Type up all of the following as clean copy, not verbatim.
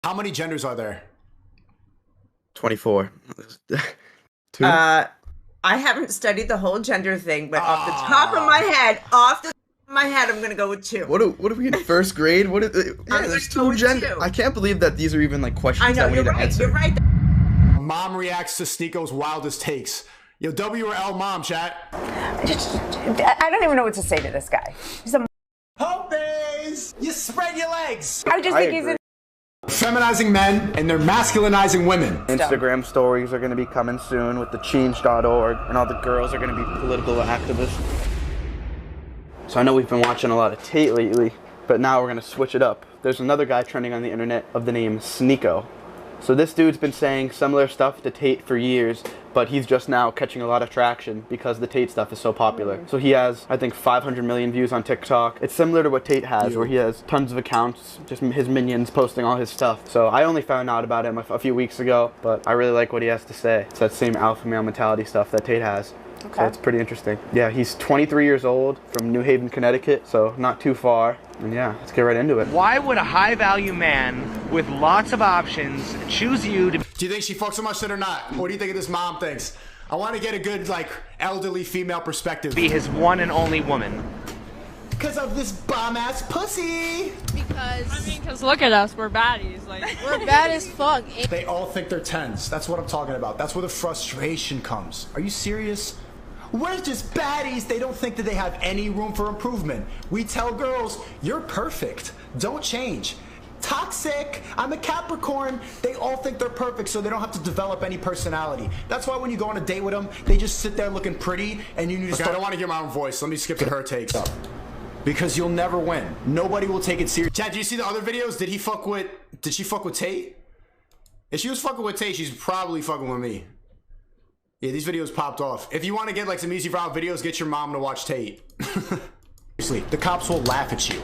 How many genders are there? 24. Two? I haven't studied the whole gender thing, but off the top of my head, I'm gonna go with 2. What are we in first grade? Yeah, there's 2 genders. I can't believe that these are even like questions that we need to answer. You're right. Mom reacts to Sneako's wildest takes. Yo, W or L mom, chat. I don't even know what to say to this guy. He's a Hopeys! You spread your legs! I just think he's a Feminizing men and they're masculinizing women. Instagram stories are going to be coming soon with the change.org, and all the girls are going to be political activists. So I know we've been watching a lot of Tate lately, but now we're going to switch it up. There's another guy trending on the internet of the name Sneako. So this dude's been saying similar stuff to Tate for years, but he's just now catching a lot of traction because the Tate stuff is so popular. So he has, I think, 500 million views on TikTok. It's similar to what Tate has, where he has tons of accounts, just his minions posting all his stuff. So I only found out about him a few weeks ago, but I really like what he has to say. It's that same alpha male mentality stuff that Tate has. Okay. So it's pretty interesting. Yeah, he's 23 years old from New Haven, Connecticut, so not too far. And yeah, let's get right into it. Why would a high-value man with lots of options choose you to... Do you think she fucks so much shit or not? What do you think of this mom thinks? I want to get a good, like, elderly female perspective. ...be his one and only woman? Because of this bomb-ass pussy! Because look at us, we're baddies. Like, we're bad as fuck. They all think they're 10s. That's what I'm talking about. That's where the frustration comes. Are you serious? We're just baddies. They don't think that they have any room for improvement. We tell girls, you're perfect. Don't change. Toxic. I'm a Capricorn. They all think they're perfect, so they don't have to develop any personality. That's why when you go on a date with them, they just sit there looking pretty, and you need to start. I don't want to hear my own voice. Let me skip to her takes. Because you'll never win. Nobody will take it serious. Chad, did you see the other videos? Did she fuck with Tate? If she was fucking with Tate, she's probably fucking with me. Yeah, these videos popped off. If you want to get like some easy viral videos, get your mom to watch Tate. Seriously, the cops will laugh at you.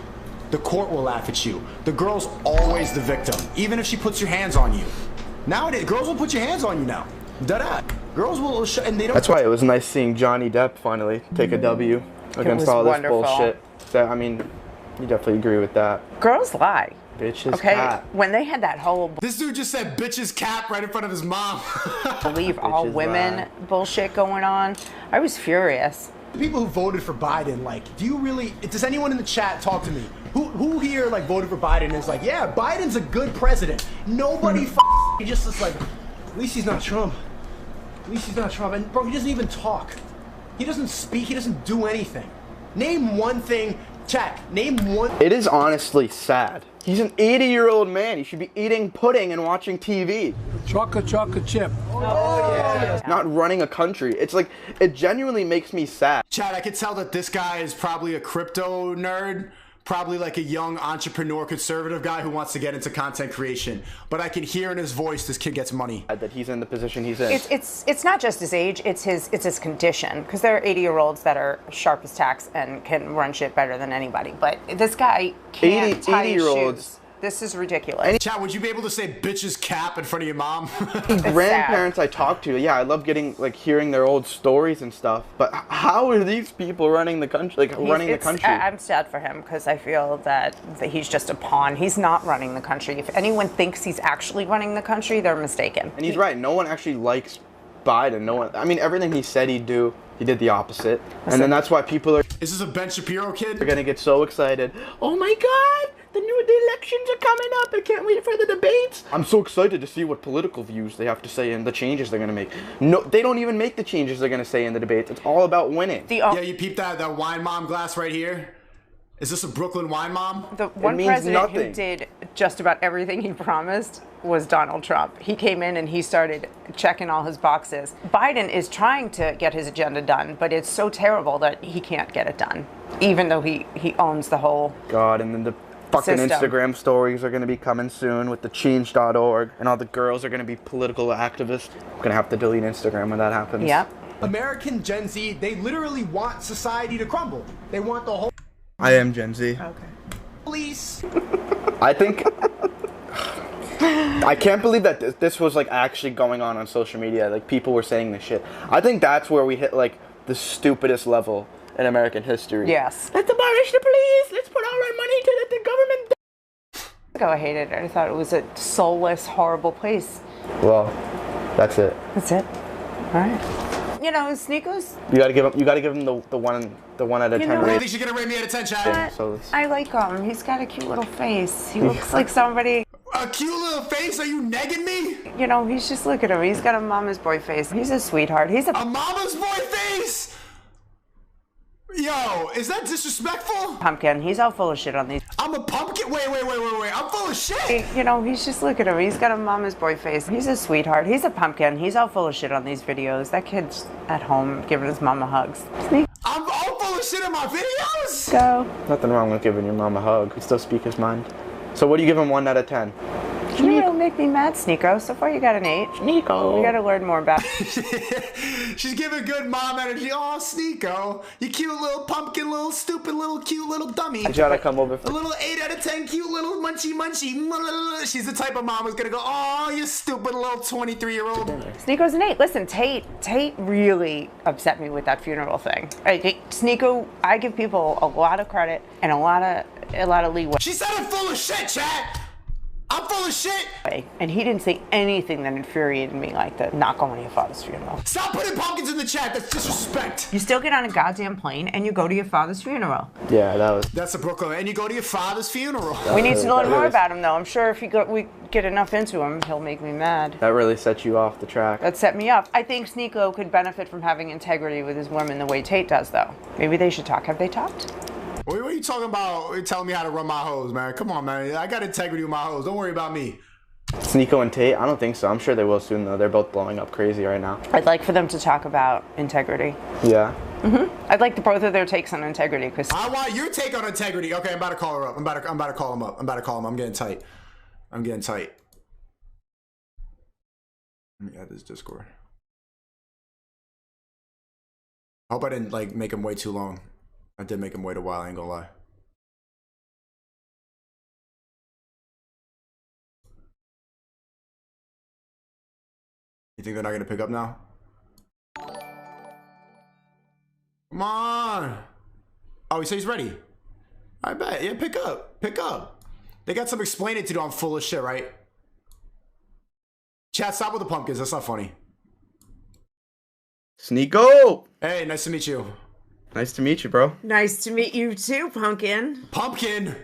The court will laugh at you. The girl's always the victim, even if she puts your hands on you. Nowadays, girls will put your hands on you now. Da-da. Girls will, and they don't. That's why it was nice seeing Johnny Depp finally take a W against all this bullshit. So, I mean, you definitely agree with that. girls lie. Bitches Okay, cat. when they had that whole This dude just said bitch's cap right in front of his mom. believe all women bullshit going on, I was furious. The people who voted for Biden, like, does anyone in the chat talk to me? Who here, like, voted for Biden and is like, yeah, Biden's a good president. Nobody just is like, at least he's not Trump. At least he's not Trump. And, bro, he doesn't even talk. He doesn't speak. He doesn't do anything. Name one thing. Chat, name one. It is honestly sad. He's an 80-year-old man. He should be eating pudding and watching TV. Chocolate chip. Oh, yeah. Not running a country. It's like, it genuinely makes me sad. Chad, I could tell that this guy is probably a crypto nerd. Probably like a young entrepreneur conservative guy who wants to get into content creation. But I can hear in his voice this kid gets money. That he's in the position he's in. It's not just his age, it's his condition. Because there are 80-year-olds that are sharp as tacks and can run shit better than anybody. But this guy can't tie his shoes. This is ridiculous. Chad, would you be able to say bitch's cap in front of your mom? Grandparents I talk to, yeah, I love hearing their old stories and stuff. But how are these people running the country? I'm sad for him because I feel that he's just a pawn. He's not running the country. If anyone thinks he's actually running the country, they're mistaken. And he's right. No one actually likes Biden. No one. I mean, everything he said he'd do, he did the opposite. And then that's why people are. Is this a Ben Shapiro kid? They're gonna get so excited. Oh my God! The elections are coming up. I can't wait for the debates. I'm so excited to see what political views they have to say and the changes they're gonna make. No, they don't even make the changes they're gonna say in the debates. It's all about winning. Yeah, you peeped that wine mom glass right here? Is this a Brooklyn wine mom? The one president who did just about everything he promised was Donald Trump. He came in and he started checking all his boxes. Biden is trying to get his agenda done, but it's so terrible that he can't get it done, even though he owns the whole God, and then the fucking system. Instagram stories are going to be coming soon with the change.org, and all the girls are going to be political activists. I'm going to have to delete Instagram when that happens. Yep. American Gen Z, they literally want society to crumble. They want the whole... I am Gen Z. Okay. Police. I think... I can't believe that this was like actually going on social media. Like people were saying this shit. I think that's where we hit like the stupidest level in American history. Yes. Let's abolish the police. Let's put all our money to the government. ago, I hated it. I thought it was a soulless, horrible place. Well, that's it. That's it. All right. You know, sneakers. You gotta give him the one out of 10 I rating. think she's gonna rate me out of 10, Chad. So I like him. He's got a cute little face. He looks like somebody. A cute little face? Are you negging me? You know, he's just look at him. He's got a mama's boy face. He's a sweetheart. He's a mama's boy face? Yo, is that disrespectful? pumpkin. He's all full of shit on these. I'm a pumpkin? Wait. I'm full of shit. You know, he's just look at him. He's got a mama's boy face. He's a sweetheart. He's a pumpkin. He's all full of shit on these videos. That kid's at home giving his mama hugs. I'm all full of shit in my videos? Go. Nothing wrong with giving your mom a hug. You still speak his mind. So what do you give him 1 out of 10? You don't make me mad, Sneako. So far you got an 8. Sneako. We gotta learn more about She's giving good mom energy. Oh, Sneako. You cute little pumpkin, little stupid, little cute little dummy. You gotta come over A little 8 out of 10 cute little munchy. She's the type of mom who's gonna go, oh, you stupid little 23-year-old. Sneako's an 8. Listen, Tate really upset me with that funeral thing. Sneako, I give people a lot of credit and a lot of leeway. She said I'm full of shit, chat. I'm full of shit. And he didn't say anything that infuriated me like that. Not going to your father's funeral. Stop putting pumpkins in the chat. That's disrespect. You still get on a goddamn plane and you go to your father's funeral. Yeah, That's a Brooklyn. And you go to your father's funeral. We need to learn more about him, though. I'm sure if we get enough into him, he'll make me mad. That really sets you off the track. That set me up. I think Sneako could benefit from having integrity with his women the way Tate does, though. Maybe they should talk. Have they talked? What are you talking about? You're telling me how to run my hose, man. Come on, man. I got integrity with my hose. Don't worry about me. Sneako and Tate? I don't think so. I'm sure they will soon, though. They're both blowing up crazy right now. I'd like for them to talk about integrity. Yeah. I'd like both of their takes on integrity, because I want your take on integrity. Okay, I'm about to call her up. I'm about to call him up. I'm getting tight. Let me add this Discord. I hope I didn't like make him wait too long. I did make him wait a while, I ain't gonna lie. You think they're not gonna pick up now? Come on! Oh, he said he's ready. I bet. Yeah, pick up. They got some explaining to do. I'm full of shit, right? Chat, stop with the pumpkins. That's not funny. Sneako! Hey, nice to meet you. Nice to meet you, bro. Nice to meet you too, Pumpkin. Pumpkin!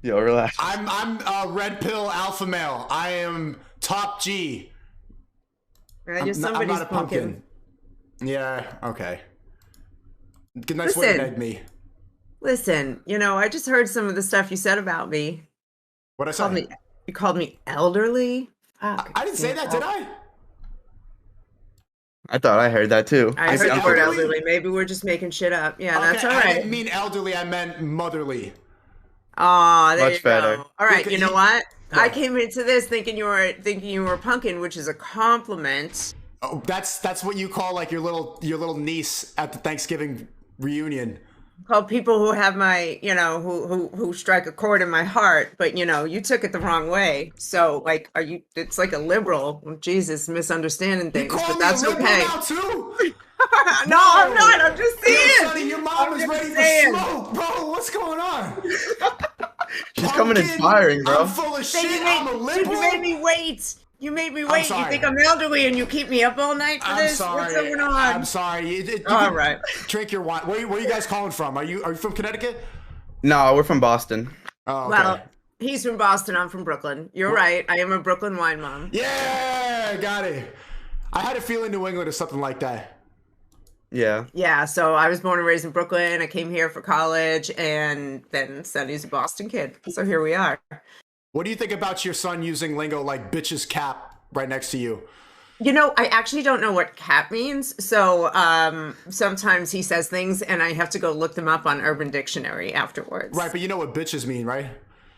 Yo, relax. I'm red pill alpha male. I am top G. You're I'm somebody's not a pumpkin. Yeah, okay. Nice way to neg me. Listen, you know, I just heard some of the stuff you said about me. What'd I say? You called me elderly? Fuck. I didn't say that, did I? I thought I heard that too. I heard the word elderly. Maybe we're just making shit up. Yeah, Okay, that's all right. I didn't mean elderly, I meant motherly. Oh, there Much you better. go. All right, you know what? Yeah. I came into this thinking you were pumpkin, which is a compliment. Oh, that's what you call like your little niece at the Thanksgiving reunion. Called people who have my, you know, who strike a chord in my heart, but you know, you took it the wrong way. So like, it's like a liberal, Jesus, misunderstanding things, You call but me that's a liberal okay. now too? No, I'm not. I'm just saying. Sonny, your mom is ready for smoke, bro. What's going on? She's coming inspiring, bro. I'm full of shit. I'm a liberal. You made me wait. You made me wait. You sorry. think I'm elderly and you keep me up all night for I'm this? sorry. What's going on? I'm sorry. You All can right. Drink your wine. Where are you guys calling from? Are you from Connecticut? No, we're from Boston. Oh, okay. Well, he's from Boston. I'm from Brooklyn. You're right. I am a Brooklyn wine mom. Yeah, got it. I had a feeling New England or something like that. Yeah. Yeah, so I was born and raised in Brooklyn. I came here for college, and then Sonny's a Boston kid. So here we are. What do you think about your son using lingo like bitch's cap right next to you? You know, I actually don't know what cap means. So sometimes he says things, and I have to go look them up on Urban Dictionary afterwards. Right, but you know what bitches mean, right?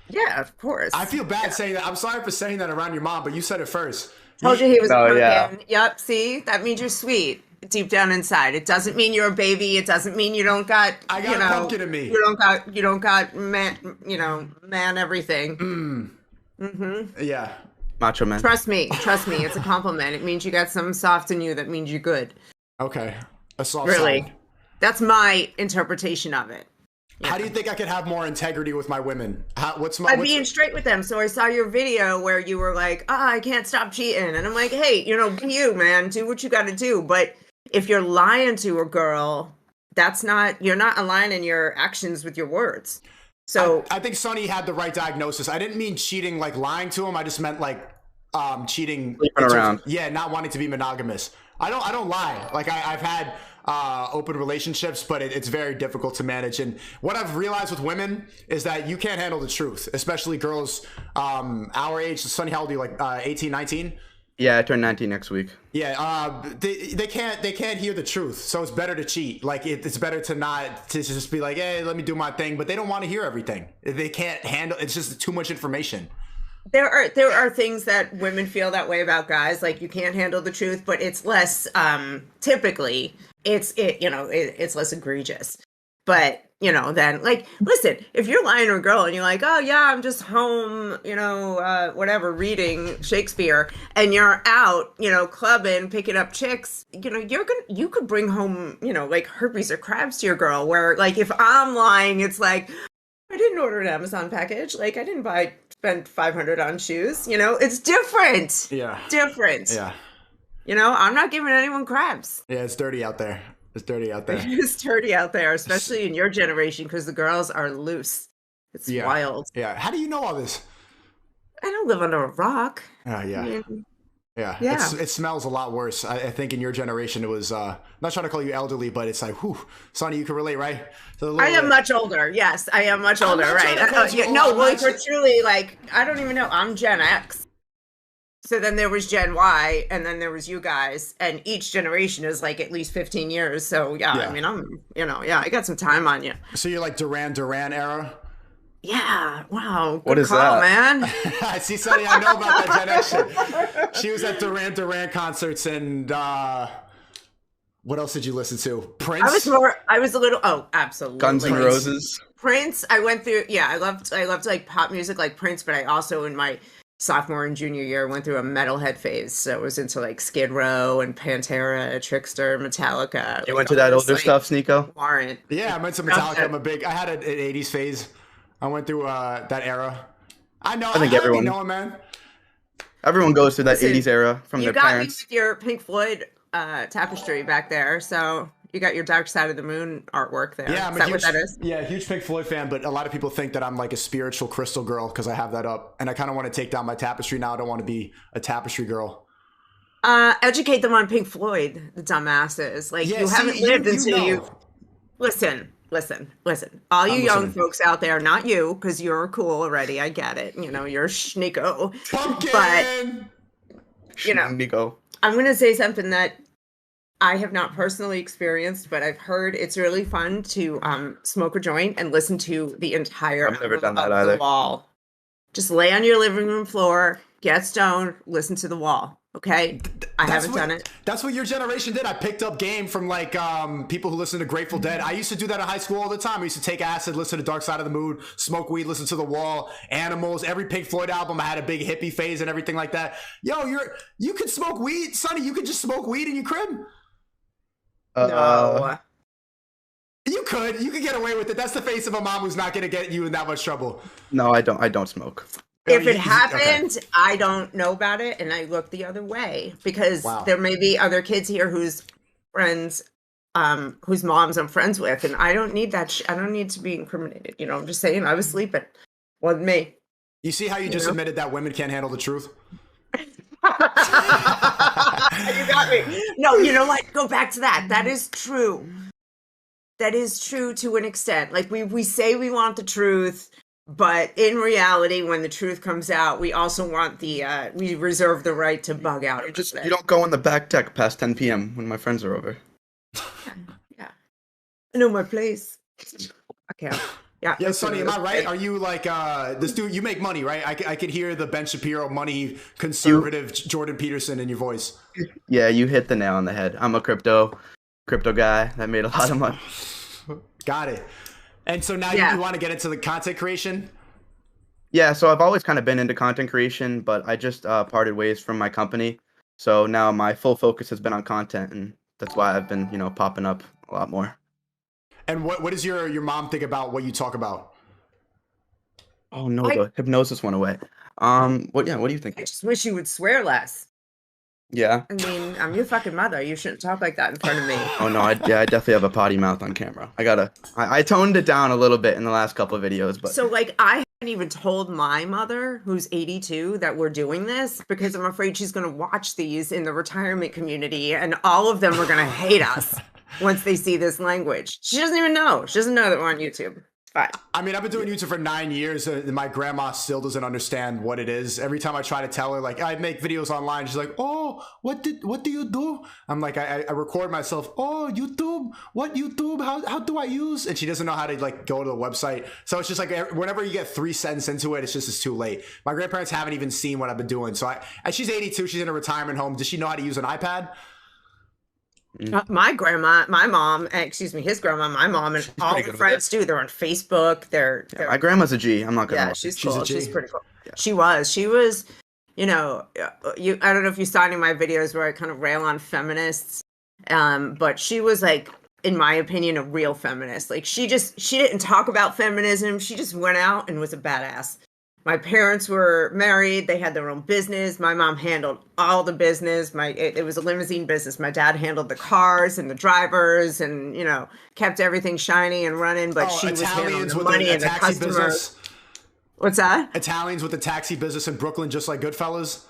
Yeah, of course. I feel bad saying that. I'm sorry for saying that around your mom, but you said it first. Told you he was a pumpkin. yeah. Yep, see? That means you're sweet. Deep down inside. It doesn't mean you're a baby. It doesn't mean you don't got, I got a pumpkin in me. You don't got man, man everything. Yeah. Macho man. Trust me. It's a compliment. It means you got something soft in you that means you're good. Okay. A soft Really. side. That's my interpretation of it. How do you think I could have more integrity with my women? By being straight with them. So I saw your video where you were like, I can't stop cheating. And I'm like, hey, be you, man. Do what you got to do. But if you're lying to a girl, you're not aligning your actions with your words. So I think Sonny had the right diagnosis. I didn't mean cheating like lying to him. I just meant like cheating. Sleeping around. Not wanting to be monogamous. I don't lie. Like I've had open relationships, but it's very difficult to manage. And what I've realized with women is that you can't handle the truth, especially girls our age. Sonny, how old are you? Like 18, 19? Yeah, I turn 19 next week. Yeah, they can't hear the truth, so it's better to cheat. Like it's better to just be like, hey, let me do my thing, but they don't want to hear everything. They can't handle. It's just too much information. There are things that women feel that way about guys, like you can't handle the truth, but it's less typically it's less egregious. But then like, listen, if you're lying to a girl and you're like, oh yeah, I'm just home, whatever, reading Shakespeare, and you're out, clubbing, picking up chicks, you could bring home, like herpes or crabs to your girl, where like if I'm lying, it's like, I didn't order an Amazon package. Like I didn't spend $500 on shoes. It's different. Yeah. Different. Yeah. I'm not giving anyone crabs. Yeah, it's dirty out there. It's dirty out there. It's dirty out there, especially in your generation, because the girls are loose. It's wild. Yeah. How do you know all this? I don't live under a rock. Yeah. I mean, yeah. It smells a lot worse. I think in your generation, it was, I'm not trying to call you elderly, but it's like, whew, Sonny, you can relate, right? I am much older. Yes, I am much older, right? We're truly like, I don't even know. I'm Gen X. So then there was Gen Y, and then there was you guys, and each generation is like at least 15 years. So yeah. I mean, I got some time on you. So you're like Duran era? Yeah. Wow. What Good is call, that, man? I see, Sonny. I know about that Gen X shit. She was at Duran concerts, and what else did you listen to? Prince. I was a little. Oh, absolutely. Guns N' Roses. Prince. I went through. Yeah, I loved like pop music, like Prince, but I also in my sophomore and junior year went through a metalhead phase. So it was into like Skid Row and Pantera, Trickster, Metallica. You went to that older stuff, Sneako? Warrant. Yeah, I went to Metallica. I had an 80s phase. I went through that era. I know. I think everyone. Man. Everyone goes through that 80s era from their parents. You got me with your Pink Floyd tapestry back there. So you got your Dark Side of the Moon artwork there. Yeah, is that what that is? Yeah, huge Pink Floyd fan, but a lot of people think that I'm like a spiritual crystal girl because I have that up. And I kind of want to take down my tapestry now. I don't want to be a tapestry girl. Educate them on Pink Floyd, the dumbasses. Like, you haven't lived until you... Listen. All you young folks out there, not you, because you're cool already. I get it. You're sneako. Pumpkin! But, Sneako. I'm going to say something that I have not personally experienced, but I've heard it's really fun to smoke a joint and listen to the entire I've never done that of either. The Wall. Just lay on your living room floor, get stoned, listen to The Wall. Okay, I haven't done it. That's what your generation did. I picked up game from like people who listen to Grateful Dead. I used to do that in high school all the time. I used to take acid, listen to Dark Side of the Moon, smoke weed, listen to The Wall, Animals, every Pink Floyd album. I had a big hippie phase and everything like that. Yo, you could smoke weed, Sonny. You could just smoke weed in your crib. No. You could get away with it. That's the face of a mom who's not going to get you in that much trouble. No, I don't smoke. If it happened, okay. I don't know about it, and I look the other way because there may be other kids here whose friends, whose moms I'm friends with, and I don't need that. I don't need to be incriminated. I'm just saying I was sleeping. Wasn't me. You see how you just admitted that women can't handle the truth? You got me. No, you know what? Go back to that. That is true. That is true to an extent. Like we say we want the truth. But in reality, when the truth comes out, we also want we reserve the right to bug out. You don't go on the back deck past 10 p.m. when my friends are over. Yeah. I know my place. Okay. Yeah. Yeah, Sonny, am I right? Are you like this dude? You make money, right? I could hear the Ben Shapiro money conservative Jordan Peterson in your voice. Yeah, you hit the nail on the head. I'm a crypto guy that made a lot of money. Got it. And so now you want to get into the content creation? Yeah, so I've always kind of been into content creation, but I just parted ways from my company. So now my full focus has been on content, and that's why I've been, popping up a lot more. And what does your mom think about what you talk about? Oh no, the hypnosis went away. What do you think? I just wish you would swear less. Yeah. I mean, I'm your fucking mother. You shouldn't talk like that in front of me. Oh no, I definitely have a potty mouth on camera. I toned it down a little bit in the last couple of videos, but So like I haven't even told my mother, who's 82, that we're doing this because I'm afraid she's going to watch these in the retirement community and all of them are going to hate us once they see this language. She doesn't even know. She doesn't know that we're on YouTube. Fine. I mean, I've been doing YouTube for 9 years, and my grandma still doesn't understand what it is. Every time I try to tell her, like, I make videos online, she's like, "Oh, what do you do?" I'm like, I record myself. "Oh, YouTube? What YouTube? How do I use?" And she doesn't know how to like go to the website. So it's just like whenever you get 3 sentences into it, it's too late. My grandparents haven't even seen what I've been doing. So and she's 82. She's in a retirement home. Does she know how to use an iPad? My grandma, my mom, his grandma, my mom, and all her friends do. They're on Facebook. They're my grandma's a G. I'm not gonna. Yeah, she's cool. She's pretty cool. Yeah. She was. You know, I don't know if you saw any of my videos where I kind of rail on feminists, but she was like, in my opinion, a real feminist. Like she didn't talk about feminism. She just went out and was a badass. My parents were married. They had their own business. My mom handled all the business. It was a limousine business. My dad handled the cars and the drivers and, you know, kept everything shiny and running. But she was handling the money and the customers. Business. What's that? Italians with a taxi business in Brooklyn, just like Goodfellas?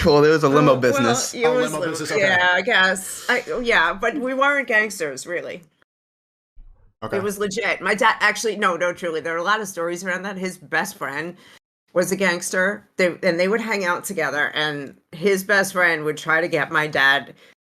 Well, there was a limo business. Well, limo business. Okay. Yeah, I guess. But we weren't gangsters, really. Okay. It was legit. My dad no, truly. There are a lot of stories around that. His best friend was a gangster. They would hang out together, and his best friend would try to get my dad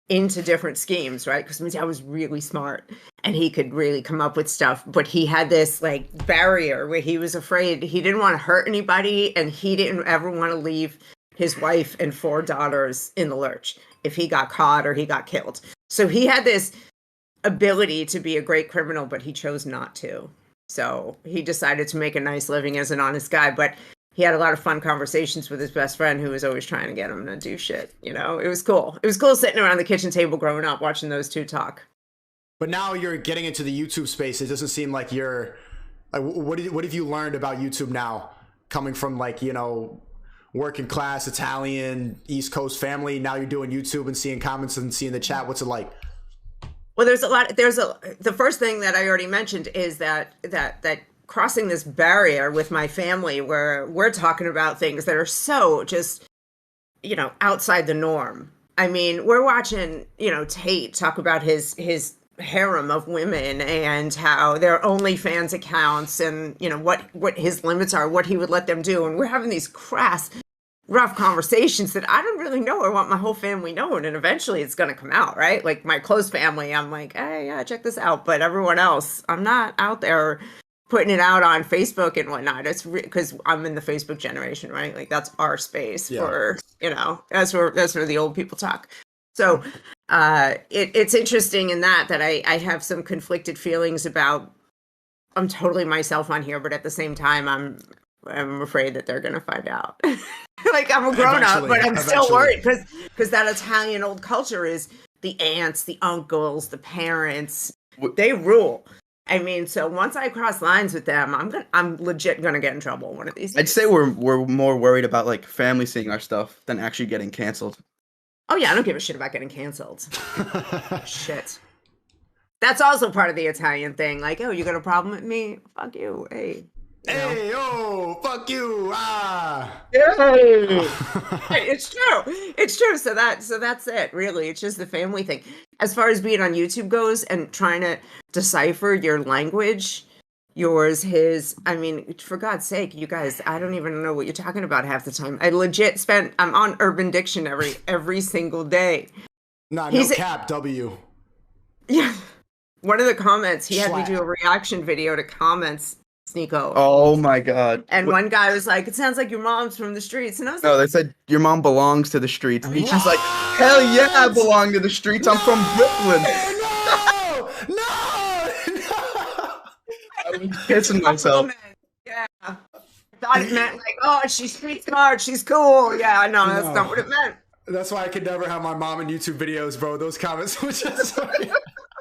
into different schemes, right? Because my dad was really smart and he could really come up with stuff. But he had this like barrier where he was afraid. He didn't want to hurt anybody, and he didn't ever want to leave his wife and 4 daughters in the lurch if he got caught or he got killed. So he had this ability to be a great criminal, but he chose not to. So he decided to make a nice living as an honest guy, but he had a lot of fun conversations with his best friend who was always trying to get him to do shit. You know, it was cool. It was cool sitting around the kitchen table growing up, watching those two talk. But now you're getting into the YouTube space. It doesn't seem like you're like, what have you learned about YouTube now, coming from like, you know, working class Italian East Coast family? Now you're doing YouTube and seeing comments and seeing the chat. What's it like? Well, the first thing that I already mentioned is that crossing this barrier with my family where we're talking about things that are so just, you know, outside the norm. I mean, we're watching, you know, Tate talk about his harem of women and how they're OnlyFans accounts and, you know, what his limits are, what he would let them do. And we're having these crass, rough conversations that I don't really know. I want my whole family knowing, and eventually it's going to come out, right? Like my close family, I'm like, hey, yeah, check this out. But everyone else, I'm not out there putting it out on Facebook and whatnot. It's because I'm in the Facebook generation, right? Like that's our space for, you know, that's where the old people talk. So it's interesting in that I have some conflicted feelings about. I'm totally myself on here, but at the same time, I'm afraid that they're gonna find out. Like I'm a grown up, but I'm still worried because that Italian old culture is the aunts, the uncles, the parents. They rule. I mean, so once I cross lines with them, I'm legit gonna get in trouble one of these days. I'd say we're more worried about like family seeing our stuff than actually getting canceled. Oh yeah, I don't give a shit about getting canceled. Shit. That's also part of the Italian thing. Like, oh, you got a problem with me? Fuck you. Hey. Hey, yo, fuck you. Ah. It's true. It's true. So that's it, really. It's just the family thing. As far as being on YouTube goes and trying to decipher your language, yours, his, I mean, for God's sake, you guys, I don't even know what you're talking about half the time. I'm on Urban Dictionary every single day. No cap, W. Yeah. One of the comments, he had me do a reaction video to comments, sneako. Oh my God. And one guy was like, it sounds like your mom's from the streets. And I was like, no, they said your mom belongs to the streets. And she's like, hell yeah, I belong to the streets. I'm from Brooklyn. No. I'm kissing myself. Yeah. I thought it meant like, oh, she's street smart, she's cool. Yeah, no, that's not what it meant. That's why I could never have my mom in YouTube videos, bro. Those comments were just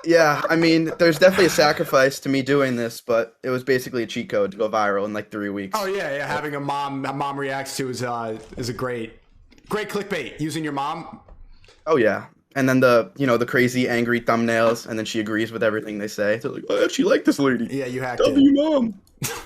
Yeah, I mean, there's definitely a sacrifice to me doing this, but it was basically a cheat code to go viral in like 3 weeks. Oh yeah. Having a mom reacts to is a great clickbait. Using your mom. Oh yeah. And then the crazy angry thumbnails, and then she agrees with everything they say. They're like, I actually like this lady. Yeah, you hacked W mom.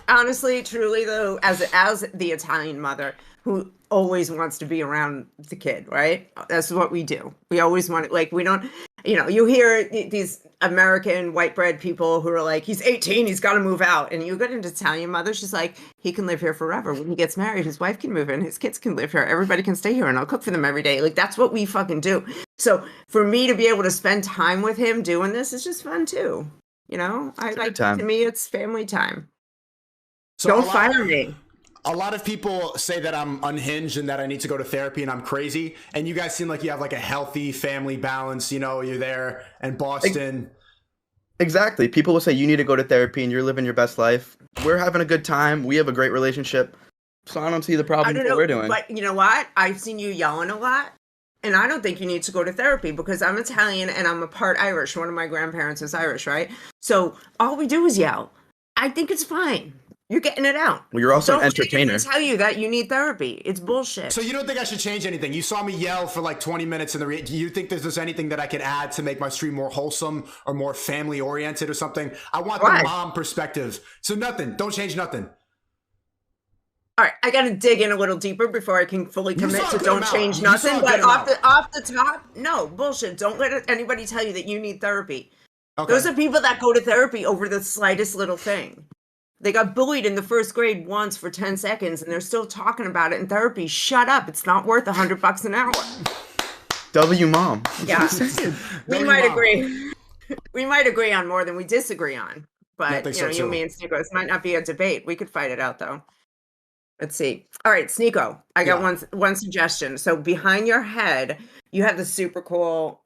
Honestly, truly though, as the Italian mother who always wants to be around the kid, right? That's what we do. We always want it. Like, we don't, you hear these American white bread people who are like, he's 18, he's got to move out. And you get an Italian mother, she's like, he can live here forever. When he gets married, his wife can move in, his kids can live here. Everybody can stay here and I'll cook for them every day. Like, that's what we fucking do. So for me to be able to spend time with him doing this is just fun too. To me, it's family time. So don't fire me. A lot of people say that I'm unhinged and that I need to go to therapy and I'm crazy. And you guys seem like you have like a healthy family balance. You're there in Boston. Exactly. People will say you need to go to therapy and you're living your best life. We're having a good time. We have a great relationship. So I don't see the problem with what we're doing. But you know what? I've seen you yelling a lot. And I don't think you need to go to therapy because I'm Italian and I'm a part Irish. One of my grandparents is Irish, right? So all we do is yell. I think it's fine. You're getting it out. Well, you're also an entertainer. Don't tell you that you need therapy. It's bullshit. So you don't think I should change anything? You saw me yell for like 20 minutes do you think there's anything that I could add to make my stream more wholesome or more family oriented or something? I want the mom perspective. So nothing. Don't change nothing. All right, I got to dig in a little deeper before I can fully commit to don't change nothing. But off the top, no, bullshit. Don't let anybody tell you that you need therapy. Okay. Those are people that go to therapy over the slightest little thing. They got bullied in the first grade once for 10 seconds and they're still talking about it in therapy. Shut up. It's not worth $100 an hour. W mom. Yeah. We might agree. We might agree on more than we disagree on. But, you, me, and Sneako, this might not be a debate. We could fight it out, though. Let's see. All right, Sneako, I got one suggestion. So behind your head, you have the super cool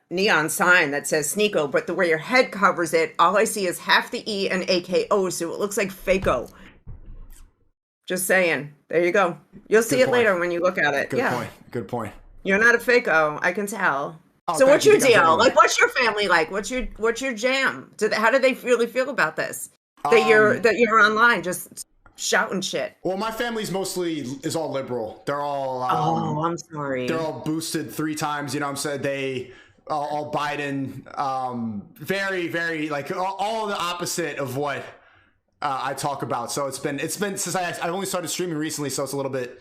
neon sign that says Sneako, but the way your head covers it, all I see is half the E and AKO, so it looks like Fako. Just saying. There you go. You'll see it later when you look at it. Good point. You're not a Fako, I can tell. So what's your deal? Like, what's your family like? What's your jam? How do they really feel about this? That you're online just shouting shit. Well, my family's is all liberal. They're all I'm sorry. They're all boosted 3 times. I'm saying they all Biden. Very, very like all the opposite of what I talk about. So it's been since I only started streaming recently, so it's a little bit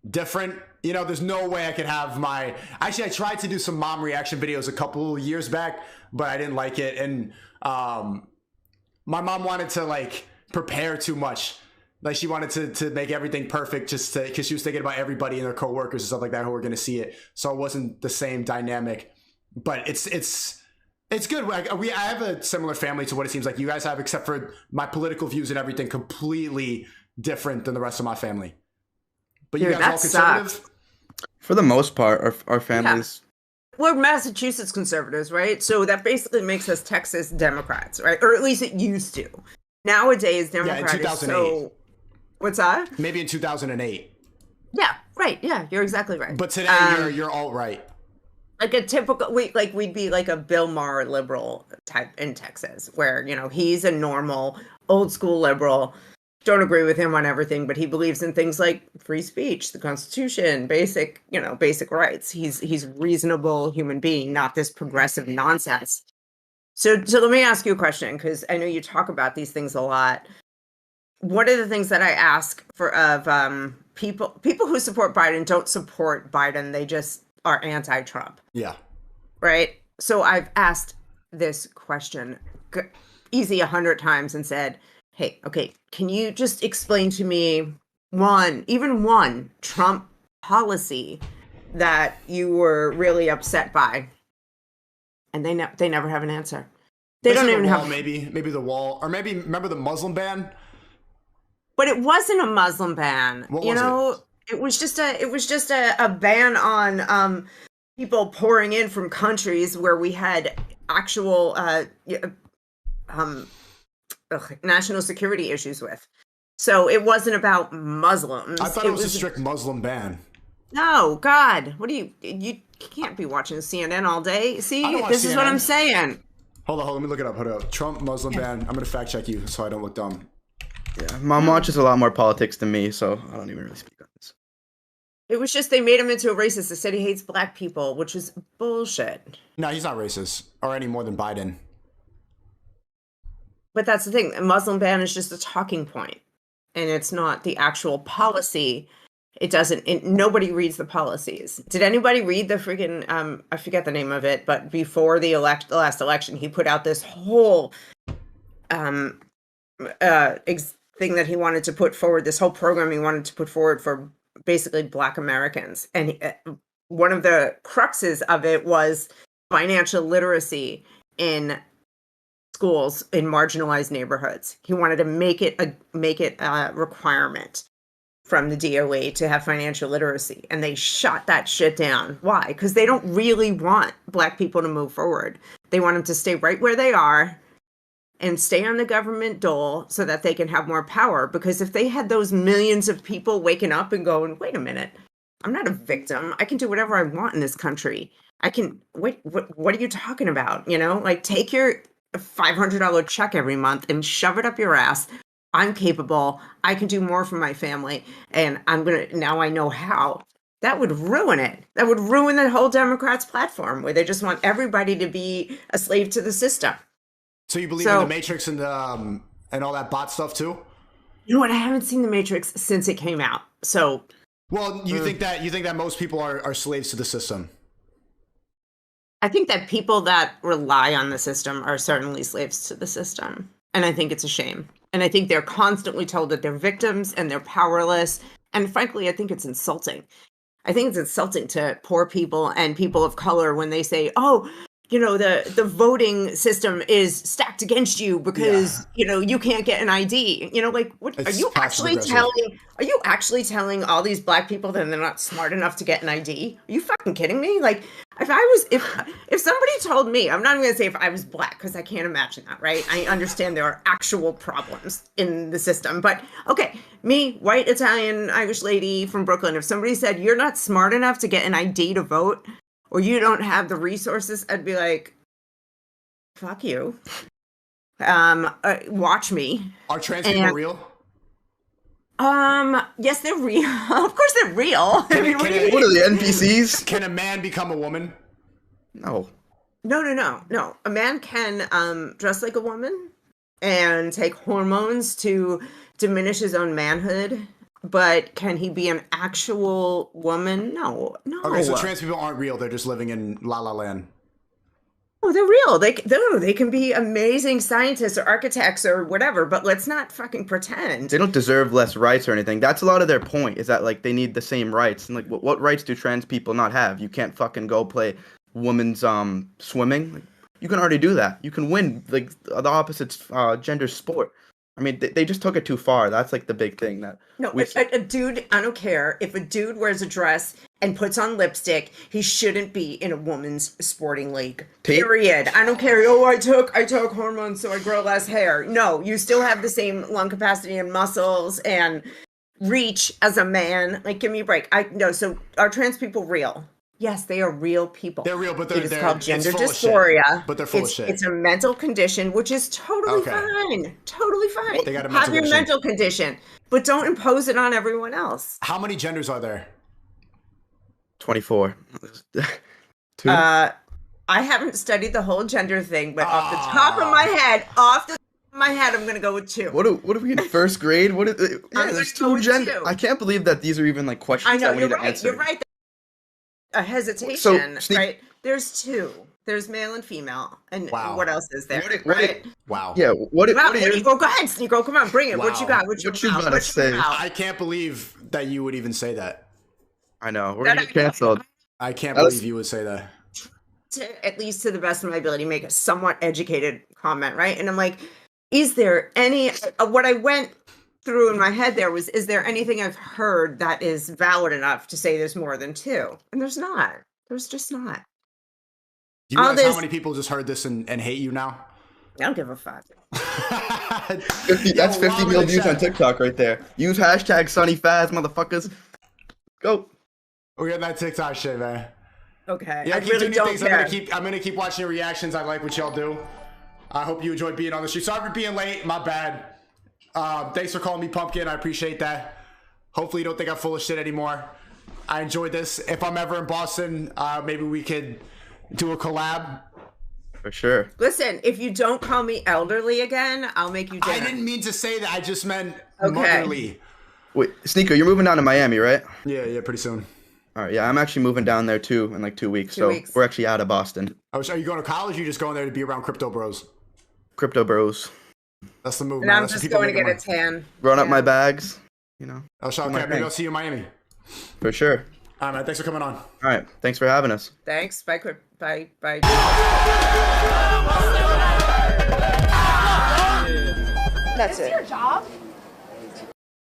different. There's no way I could have I tried to do some mom reaction videos a couple years back, but I didn't like it. And my mom wanted to like prepare too much. Like she wanted to make everything perfect because she was thinking about everybody and their coworkers and stuff like that who were going to see it. So it wasn't the same dynamic, but it's good. I have a similar family to what it seems like you guys have, except for my political views and everything completely different than the rest of my family. But you guys all conservative? Sucks. For the most part, our families. Yeah. We're Massachusetts conservatives, right? So that basically makes us Texas Democrats, right? Or at least it used to. Nowadays, Democrats is so... What's that? Maybe in 2008. Yeah, right. Yeah, you're exactly right. But today you're alt-right. Like a typical, we'd be like a Bill Maher liberal type in Texas, where, he's a normal, old school liberal. Don't agree with him on everything, but he believes in things like free speech, the Constitution, basic rights. He's a reasonable human being, not this progressive nonsense. So let me ask you a question, because I know you talk about these things a lot. One of the things that I ask of people who support Biden don't support Biden. They just are anti-Trump. Yeah. Right? So I've asked this question easy 100 times and said, hey, okay, can you just explain to me one Trump policy that you were really upset by? And they never have an answer. They don't even have... Maybe the wall. Or maybe, remember the Muslim ban? But it wasn't a Muslim ban. What was it? It was just a ban on people pouring in from countries where we had actual national security issues with. So it wasn't about Muslims. I thought it was a strict Muslim ban. No, God, what do you can't be watching CNN all day. See, this is what I'm saying. Hold on, let me look it up. Hold up. Trump Muslim ban. I'm gonna fact check you so I don't look dumb. Yeah, Mom watches a lot more politics than me, so I don't even really speak on this. It was just they made him into a racist. They said he hates black people, which is bullshit. No, he's not racist, or any more than Biden. But that's the thing. A Muslim ban is just a talking point, and it's not the actual policy. It doesn't. Nobody reads the policies. Did anybody read the freaking? I forget the name of it, but before the last election, he put out this whole thing that he wanted to put forward. This whole program he wanted to put forward for basically Black Americans, and one of the cruxes of it was financial literacy in schools in marginalized neighborhoods. He wanted to make it a requirement from the DOE to have financial literacy, and they shot that shit down. Why? Because they don't really want Black people to move forward. They want them to stay right where they are and stay on the government dole so that they can have more power. Because if they had those millions of people waking up and going, wait a minute, I'm not a victim. I can do whatever I want in this country. I can, wait, what are you talking about? You know, like take your $500 check every month and shove it up your ass. I'm capable. I can do more for my family. And now I know how. That would ruin it. That would ruin the whole Democrats platform where they just want everybody to be a slave to the system. So you believe in the Matrix and all that bot stuff too? You know what? I haven't seen the Matrix since it came out. So, well, you think that most people are slaves to the system? I think that people that rely on the system are certainly slaves to the system. And I think it's a shame. And I think they're constantly told that they're victims and they're powerless. And frankly, I think it's insulting. I think it's insulting to poor people and people of color when they say, oh, you know, the voting system is stacked against you because, you know, you can't get an ID. You know, like, what are you actually telling all these Black people that they're not smart enough to get an ID? Are you fucking kidding me? Like, if somebody told me, I'm not even gonna say if I was Black, because I can't imagine that, right? I understand there are actual problems in the system, but okay, me, white, Italian, Irish lady from Brooklyn, if somebody said you're not smart enough to get an ID to vote, or you don't have the resources, I'd be like, fuck you. Watch me. Are trans people real? Yes, they're real. Of course they're real. What are the NPCs? Can a man become a woman? No. No. A man can dress like a woman and take hormones to diminish his own manhood. But can he be an actual woman? No. Okay, so trans people aren't real. They're just living in La La Land. Oh, they're real. They can be amazing scientists or architects or whatever, but let's not fucking pretend. They don't deserve less rights or anything. That's a lot of their point, is that, like, they need the same rights. And, like, what rights do trans people not have? You can't fucking go play women's swimming. Like, you can already do that. You can win, like, the opposite gender sport. I mean, they just took it too far. That's, like, the big thing. A dude, I don't care. If a dude wears a dress and puts on lipstick, he shouldn't be in a woman's sporting league. Period. I don't care. Oh, I took hormones so I grow less hair. No, you still have the same lung capacity and muscles and reach as a man. Like, give me a break. So are trans people real? Yes, they are real people. They're real, but it is called gender dysphoria. But they're full of shit. It's a mental condition, which is totally fine. Totally fine. They got a have your mental condition, but don't impose it on everyone else. How many genders are there? 24. 2? I haven't studied the whole gender thing, but off the top of my head, I'm going to go with 2. What are we in first grade? There's 2 genders. I can't believe that these are even, like, questions I know, that we need to answer. You're right. A hesitation, right? There's 2. There's male and female, and what else is there? Wow. Yeah. What are your... Go ahead, Sneako. Come on, bring it. Wow. What you got? What you gotta say? I can't believe that you would even say that. I know. We're gonna get canceled. I can't believe you would say that. At least to the best of my ability, make a somewhat educated comment, right? And I'm like, is there any? What I went through in my head there was, is there anything I've heard that is valid enough to say there's more than 2? And there's not. There's just not. Do you realize how many people just heard this and hate you now? I don't give a fuck. 50 million views on TikTok right there. Use hashtag SunnyFaz, motherfuckers. Go. We're getting that TikTok shit, man. Okay. Yeah, I keep really doing don't things. care. I'm gonna keep watching your reactions. I like what y'all do. I hope you enjoyed being on the street. Sorry for being late. My bad. Thanks for calling me Pumpkin. I appreciate that. Hopefully you don't think I'm full of shit anymore. I enjoyed this. If I'm ever in Boston, maybe we could do a collab. For sure. Listen, if you don't call me elderly again, I'll make you dinner. I didn't mean to say that. I just meant motherly. Wait, Sneako, you're moving down to Miami, right? Yeah, pretty soon. All right, yeah, I'm actually moving down there too in like 2 weeks. We're actually out of Boston. Oh, so are you going to college or are you just going there to be around crypto bros? Crypto bros. That's the move, And man. I'm That's just the people going to get making a money. tan. Run up my bags, you know. Oh, so okay, maybe I'll see you in Miami. For sure. All right, man. Thanks for coming on. All right, thanks for having us. Thanks. Bye. Bye. That's it. Your job?